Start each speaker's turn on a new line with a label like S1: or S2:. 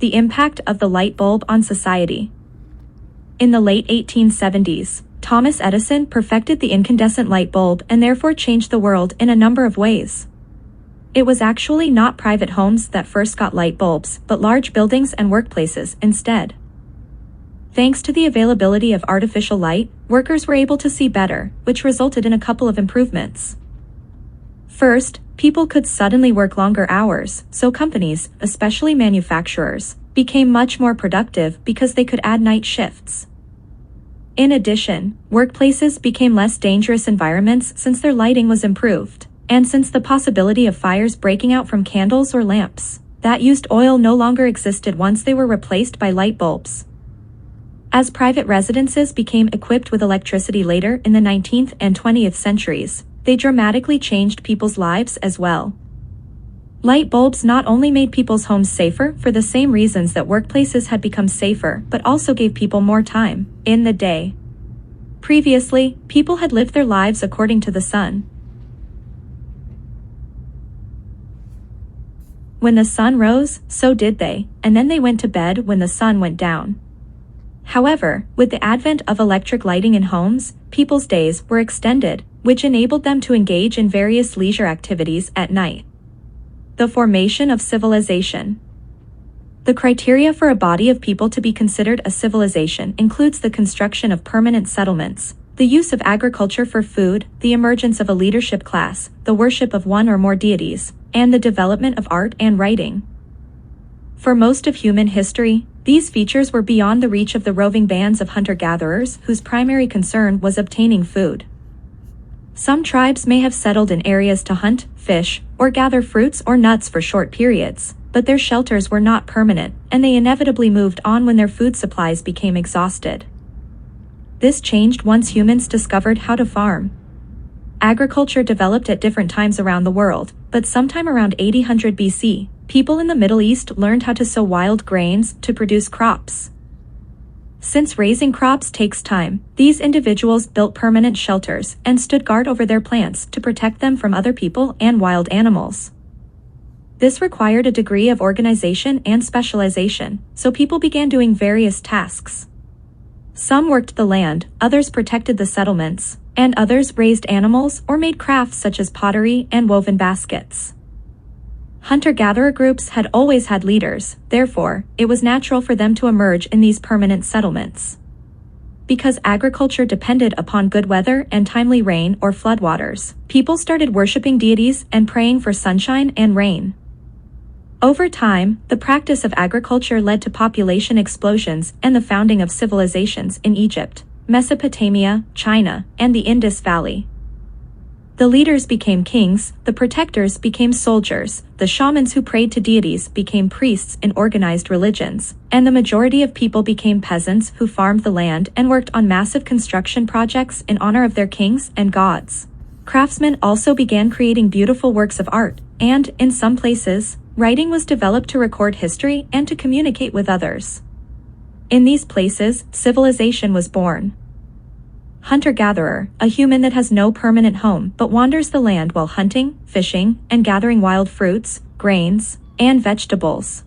S1: The impact of the light bulb on society. In the late 1870s, Thomas Edison perfected the incandescent light bulb and therefore changed the world in a number of ways. It was actually not private homes that first got light bulbs, but large buildings and workplaces instead. Thanks to the availability of artificial light, workers were able to see better, which resulted in a couple of improvements. First, people could suddenly work longer hours, so companies, especially manufacturers, became much more productive because they could add night shifts. In addition, workplaces became less dangerous environments since their lighting was improved, and since the possibility of fires breaking out from candles or lamps that used oil no longer existed once they were replaced by light bulbs. As private residences became equipped with electricity later in the 19th and 20th centuries, they dramatically changed people's lives as well. Light bulbs not only made people's homes safer for the same reasons that workplaces had become safer, but also gave people more time in the day. Previously, people had lived their lives according to the sun. When the sun rose, so did they, and then they went to bed when the sun went down. However, with the advent of electric lighting in homes, people's days were extended, which enabled them to engage in various leisure activities at night. The formation of civilization. The criteria for a body of people to be considered a civilization includes the construction of permanent settlements, the use of agriculture for food, the emergence of a leadership class, the worship of one or more deities, and the development of art and writing. For most of human history, these features were beyond the reach of the roving bands of hunter-gatherers whose primary concern was obtaining food. Some tribes may have settled in areas to hunt, fish, or gather fruits or nuts for short periods, but their shelters were not permanent, and they inevitably moved on when their food supplies became exhausted. This changed once humans discovered how to farm. Agriculture developed at different times around the world, but sometime around 800 BC, people in the Middle East learned how to sow wild grains to produce crops. Since raising crops takes time, these individuals built permanent shelters and stood guard over their plants to protect them from other people and wild animals. This required a degree of organization and specialization, so people began doing various tasks. Some worked the land, others protected the settlements, and others raised animals or made crafts such as pottery and woven baskets. Hunter-gatherer groups had always had leaders, therefore, it was natural for them to emerge in these permanent settlements. Because agriculture depended upon good weather and timely rain or floodwaters, people started worshipping deities and praying for sunshine and rain. Over time, the practice of agriculture led to population explosions and the founding of civilizations in Egypt, Mesopotamia, China, and the Indus Valley. The leaders became kings, the protectors became soldiers, the shamans who prayed to deities became priests in organized religions, and the majority of people became peasants who farmed the land and worked on massive construction projects in honor of their kings and gods. Craftsmen also began creating beautiful works of art, and, in some places, writing was developed to record history and to communicate with others. In these places, civilization was born. Hunter-gatherer, a human that has no permanent home but wanders the land while hunting, fishing, and gathering wild fruits, grains, and vegetables.